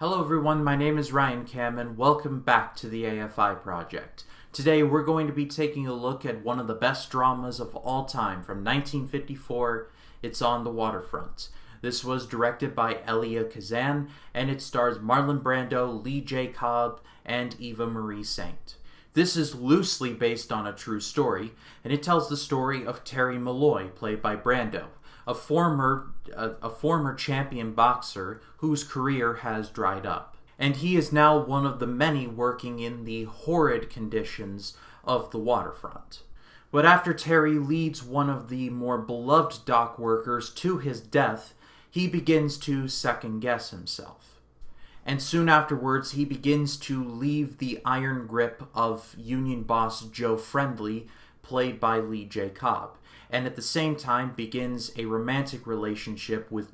Hello everyone, my name is Ryan Cam and welcome back to the AFI project. Today we're going to be taking a look at one of the best dramas of all time from 1954. It's On the Waterfront. This was directed by Elia Kazan and it stars Marlon Brando, Lee J. Cobb, and Eva Marie Saint. This is loosely based on a true story, and it tells the story of Terry Malloy, played by Brando, a former champion boxer whose career has dried up. And he is now one of the many working in the horrid conditions of the waterfront. But after Terry leads one of the more beloved dock workers to his death, he begins to second-guess himself. And soon afterwards, he begins to leave the iron grip of union boss Joe Friendly, played by Lee J. Cobb, and at the same time begins a romantic relationship with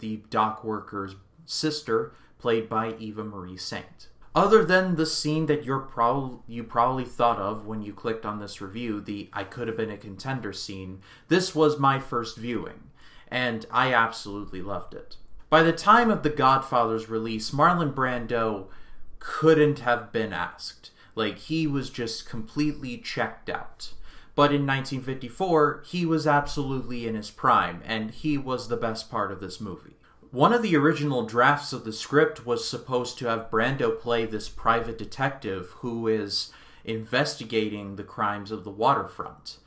the dock worker's sister, played by Eva Marie Saint. Other than the scene that you probably thought of when you clicked on this review, the I could have been a contender scene, this was my first viewing, and I absolutely loved it. By the time of The Godfather's release, Marlon Brando couldn't have been asked. He was just completely checked out. But in 1954, he was absolutely in his prime, and he was the best part of this movie. One of the original drafts of the script was supposed to have Brando play this private detective who is investigating the crimes of the waterfront.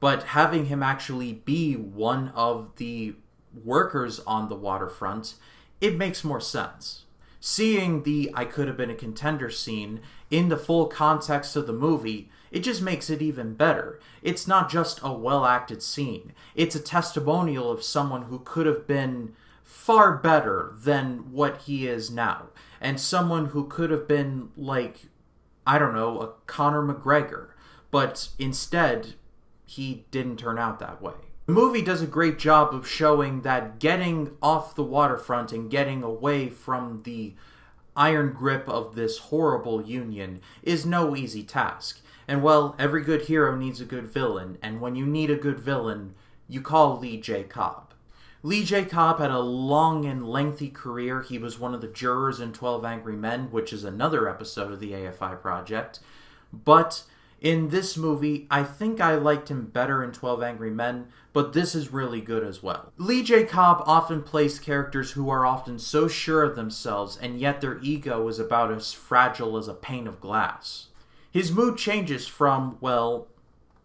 But having him actually be one of the workers on the waterfront, it makes more sense. Seeing the I could have been a contender scene in the full context of the movie, it just makes it even better. It's not just a well-acted scene. It's a testimonial of someone who could have been far better than what he is now. And someone who could have been a Conor McGregor. But instead, he didn't turn out that way. The movie does a great job of showing that getting off the waterfront and getting away from the iron grip of this horrible union is no easy task. And well, every good hero needs a good villain, and when you need a good villain, you call Lee J. Cobb. Lee J. Cobb had a long and lengthy career. He was one of the jurors in 12 Angry Men, which is another episode of the AFI project. But in this movie, I think I liked him better in 12 Angry Men, but this is really good as well. Lee J. Cobb often plays characters who are often so sure of themselves, and yet their ego is about as fragile as a pane of glass. His mood changes from,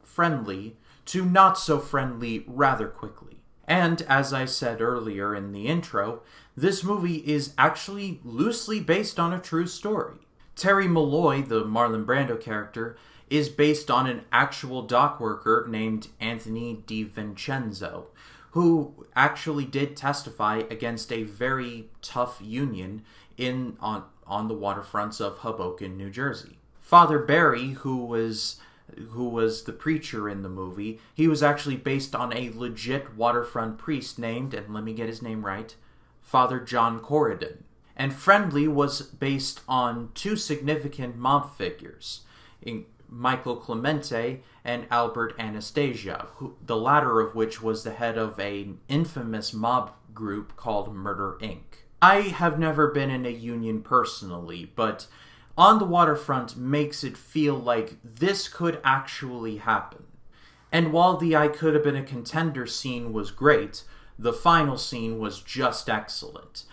friendly to not so friendly rather quickly. And, as I said earlier in the intro, this movie is actually loosely based on a true story. Terry Malloy, the Marlon Brando character, is based on an actual dock worker named Anthony DiVincenzo, who actually did testify against a very tough union on the waterfronts of Hoboken, New Jersey. Father Barry, who was the preacher in the movie, he was actually based on a legit waterfront priest named, and let me get his name right, Father John Corridon. And Friendly was based on two significant mob figures, Michael Clemente and Albert Anastasia, the latter of which was the head of an infamous mob group called Murder Inc. I have never been in a union personally, but On the Waterfront makes it feel like this could actually happen. And while the I could have been a contender scene was great, the final scene was just excellent.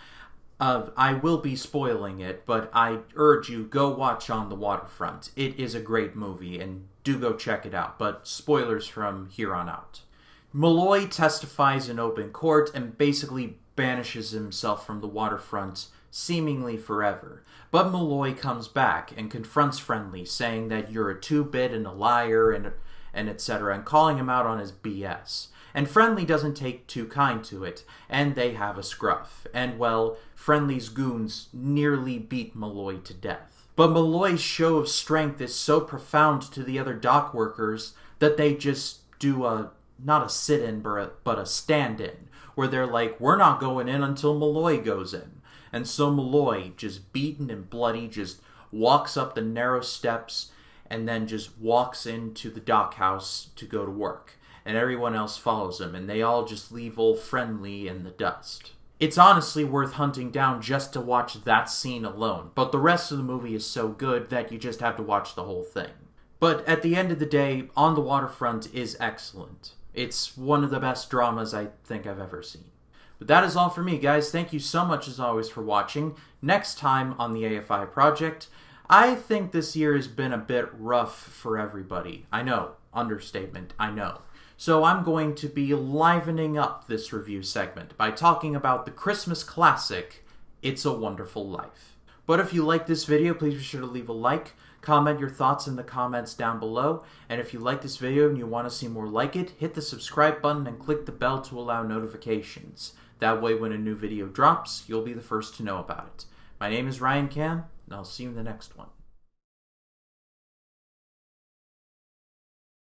I will be spoiling it, but I urge you, go watch On the Waterfront. It is a great movie, and do go check it out, but spoilers from here on out. Malloy testifies in open court and basically banishes himself from the waterfront seemingly forever. But Malloy comes back and confronts Friendly, saying that you're a two-bit and a liar and etc., and calling him out on his BS. And Friendly doesn't take too kind to it, and they have a scruff. And Friendly's goons nearly beat Malloy to death. But Malloy's show of strength is so profound to the other dock workers that they just do not a sit-in, but a stand-in, where they're like, we're not going in until Malloy goes in. And so Malloy, just beaten and bloody, just walks up the narrow steps and then just walks into the dock house to go to work. And everyone else follows him, and they all just leave old Friendly in the dust. It's honestly worth hunting down just to watch that scene alone, but the rest of the movie is so good that you just have to watch the whole thing. But at the end of the day, On the Waterfront is excellent. It's one of the best dramas I think I've ever seen. But that is all for me, guys. Thank you so much as always for watching. Next time on the AFI project, I think this year has been a bit rough for everybody. I know, understatement, I know. So I'm going to be livening up this review segment by talking about the Christmas classic, It's a Wonderful Life. But if you like this video, please be sure to leave a like, comment your thoughts in the comments down below, and if you like this video and you want to see more like it, hit the subscribe button and click the bell to allow notifications. That way when a new video drops, you'll be the first to know about it. My name is Ryan Cam, and I'll see you in the next one.